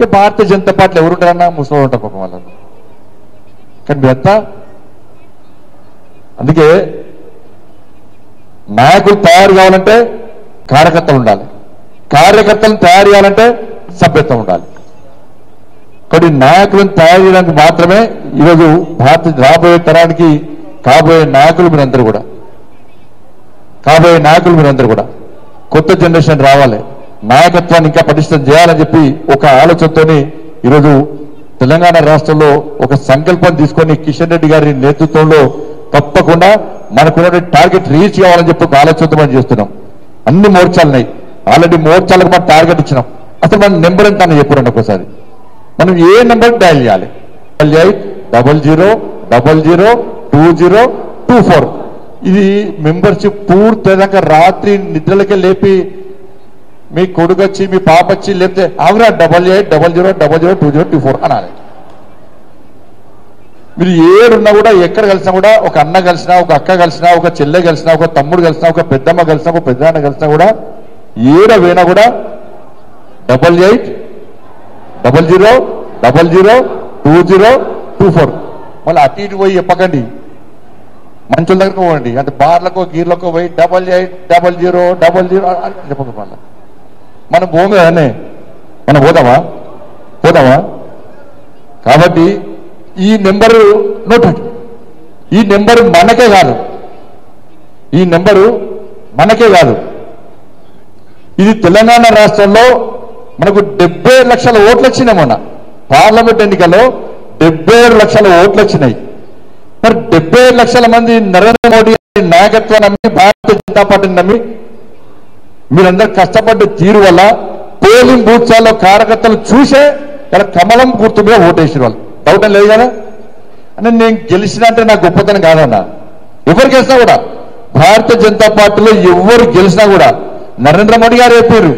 ఇక భారతీయ జనతా పార్టీలో ఎవరుంటారన్నా ముసలి ఉంటారు పాపం వాళ్ళను. కానీ మీరంతా అందుకే నాయకులు తయారు కావాలంటే కార్యకర్తలు ఉండాలి, కార్యకర్తలను తయారు చేయాలంటే సభ్యత్వం ఉండాలి. కొన్ని నాయకులను తయారు చేయడానికి మాత్రమే ఈరోజు రాబోయే తరానికి కాబోయే నాయకులు మీరందరూ కూడా కొత్త జనరేషన్ రావాలి, నాయకత్వాన్ని ఇంకా పటిష్టం చేయాలని చెప్పి ఒక ఆలోచనతోని ఈరోజు తెలంగాణ రాష్ట్రంలో ఒక సంకల్పం తీసుకొని కిషన్ రెడ్డి గారి నేతృత్వంలో తప్పకుండా మనకున్న టార్గెట్ రీచ్ కావాలని చెప్పి ఒక ఆలోచనతో మనం చేస్తున్నాం. అన్ని మోర్చాలున్నాయి, ఆల్రెడీ మోర్చాలకు మనం టార్గెట్ ఇచ్చినాం. అసలు మన నెంబర్ ఎంత అని చెప్పారండి ఒకసారి, మనం ఏ నెంబర్ డయల్ చేయాలి? 8800002024. ఇది మెంబర్షిప్ పూర్తయ్యాక రాత్రి నిద్రలకే లేపి మీ కొడుకు వచ్చి మీ పాప వచ్చి లేపితే ఆవిరా 8800002024 అనాలి. మీరు ఏడున్నా కూడా ఎక్కడ కలిసినా కూడా ఒక అన్న కలిసినా, ఒక అక్క కలిసినా, ఒక చెల్లె కలిసినా, ఒక తమ్ముడు కలిసినా, ఒక పెద్దమ్మ కలిసినా, ఒక పెద్దనాన్న కలిసినా కూడా ఏడ వేనా కూడా 8800002024. మళ్ళీ అటు ఇటు పోయి చెప్పకండి, మంచుల దగ్గరకు పోండి, అంటే బార్లకో గీర్లకో పోయి 880000 అని చెప్పక మళ్ళీ మనం పోము కదనే, మనం పోదామా? కాబట్టి ఈ నెంబరు నోట్, ఈ నెంబరు మనకే కాదు, ఇది తెలంగాణ రాష్ట్రంలో మనకు 70 లక్షల ఓట్లు వచ్చినాయి. మొన్న పార్లమెంట్ ఎన్నికల్లో 77 లక్షల ఓట్లు వచ్చినాయి. మరి 77 లక్షల మంది నరేంద్ర మోడీ నాయకత్వాన్ని నమ్మి, భారతీయ జనతా పార్టీని నమ్మి మీరందరూ కష్టపడ్డ తీరు వల్ల పోలింగ్ బూత్సాల్లో కార్యకర్తలు చూసే ఇలా కమలం గుర్తు మీద ఓటేసిన వాళ్ళు. డౌట్ లేదు కదా. అంటే నేను గెలిచినా అంటే నా గొప్పతనం కాదన్నా. ఎవరు గెలిచినా కూడా, భారతీయ జనతా పార్టీలో ఎవరు గెలిచినా కూడా నరేంద్ర మోడీ గారు చెప్పారు,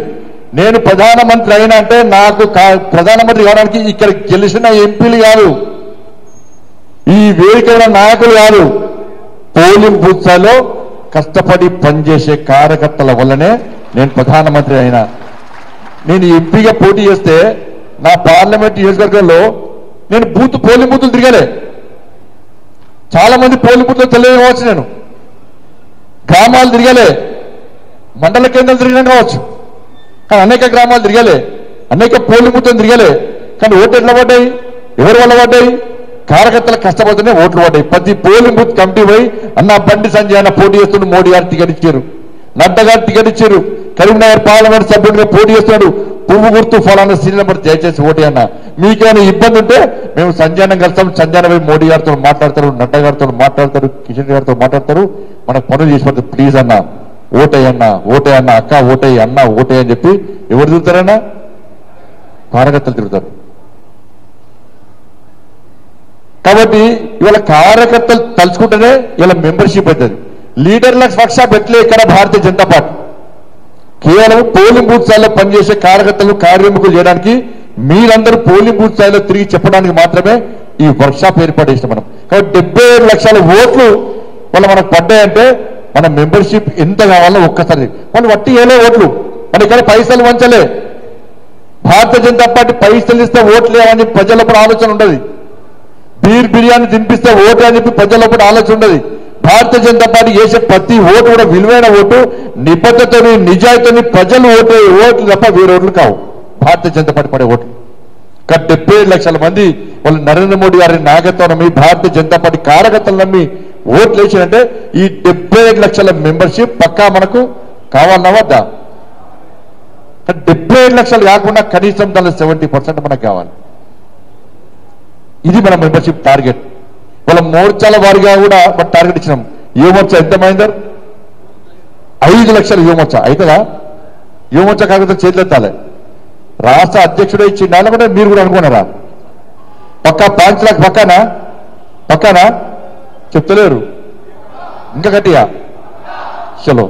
నేను ప్రధానమంత్రి అయినా అంటే నాకు ప్రధానమంత్రి కావడానికి ఇక్కడ గెలిచిన ఎంపీలు కాదు, ఈ వేదికైన నాయకులు కాదు, పోలింగ్ బూత్సాల్లో కష్టపడి పనిచేసే కార్యకర్తల వల్లనే నేను ప్రధానమంత్రి అయినా. నేను ఎంపీగా పోటీ చేస్తే నా పార్లమెంట్ నియోజకవర్గంలో నేను పోలింగ్ బూతులు తిరగలే. చాలా మంది పోలింగ్ బూత్లు తెలియవచ్చు, నేను గ్రామాలు తిరగలే, మండల కేంద్రాలు తిరిగినా కావచ్చు, కానీ అనేక గ్రామాలు తిరగలే, అనేక పోలింగ్ బూత్లు తిరగలే. కానీ ఓట్లు ఎట్లా పడ్డాయి? ఎవరి వల్ల పడ్డాయి? కార్యకర్తలు కష్టపడుతూనే ఓట్లు పడ్డాయి. ప్రతి పోలింగ్ బూత్ కమిటీ పోయి అన్న బండి సంజయ్ అన్న పోటీ చేస్తున్నాడు, మోడీ గారు టికెట్ ఇచ్చారు, నడ్డా గారు టికెట్ ఇచ్చారు, కరీంనగర్ పార్లమెంట్ సభ్యుడిగా పోటీ చేస్తున్నాడు, పువ్వు గుర్తు ఫలానా సీరియల్ నెంబర్ దయచేసి ఓటీ అన్న. మీకేమైనా ఇబ్బంది ఉంటే మేము సంజయనం కలుస్తాం, సంజయన పోయి మోడీ గారితో మాట్లాడతారు, నడ్డా గారితో మాట్లాడతారు, కిషన్ గారితో మాట్లాడతారు, మనకు పనులు చేసి పడుతుంది. ప్లీజ్ అన్న ఓటేయన్నా, అక్క ఓటేయి, అన్న ఓటేయి అని చెప్పి ఎవరు తిరుగుతారన్నా? కార్యకర్తలు తిరుగుతారు. కాబట్టి ఇవాళ కార్యకర్తలు తలుచుకుంటేనే ఇలా మెంబర్షిప్ అవుతుంది. లీడర్లకు వర్క్షాప్ ఎట్లే ఇక్కడ భారతీయ జనతా పార్టీ కేవలం పోలింగ్ బూత్ స్థాయిలో పనిచేసే కార్యకర్తలు కార్యముఖులు చేయడానికి, మీరందరూ పోలింగ్ బూత్ స్థాయిలో తిరిగి చెప్పడానికి మాత్రమే ఈ వర్క్షాప్ ఏర్పాటు చేసిన మనం. కాబట్టి 77 లక్షల ఓట్లు వాళ్ళు మనకు పడ్డాయంటే మన మెంబర్షిప్ ఎంత కావాలో ఒక్కసారి. వాళ్ళు వట్టి ఏలే ఓట్లు, మన ఇక్కడ పైసలు వంచలే. భారతీయ జనతా పార్టీ పైసలు ఇస్తే ఓట్లు లేవని ప్రజలప్పుడు ఆలోచన ఉండదు, బిర్యానీ తినిపిస్తే ఓటు అని చెప్పి ప్రజలప్పుడు ఆలోచన ఉండదు. భారతీయ జనతా పార్టీ చేసే ప్రతి ఓటు కూడా విలువైన ఓటు, నిబద్ధతని నిజాయితీని ప్రజలు ఓట్లు తప్ప వేరే ఓట్లు కావు భారతీయ జనతా పార్టీ పడే ఓట్లు. 77 లక్షల మంది వాళ్ళు నరేంద్ర మోడీ గారి నాయకత్వం నమ్మి, భారతీయ జనతా పార్టీ కార్యకర్తలు నమ్మి ఓట్లు వేసినంటే ఈ 75 లక్షల మెంబర్షిప్ పక్కా మనకు కావాలన్నా వద్దా? 75 లక్షలు కాకుండా కనీసం దానిలో 70% మనకు కావాలి. ఇది మన మెంబర్షిప్ టార్గెట్. వాళ్ళ మోర్చాల వారిగా కూడా మన టార్గెట్ ఇచ్చినాం. యువమోర్చా ఎంతమైందర్? 5 లక్షల యువమోర్చా అవుతుందా? యువమోర్చా కాకపోతే చేతులెత్తాలి. రాష్ట్ర అధ్యక్షుడు ఇచ్చిండా లేకపోతే మీరు కూడా అనుకున్నారా? పక్కా 5 లక్ష పక్కనా చెప్తలేరు, ఇంకా గట్టిగా చలో.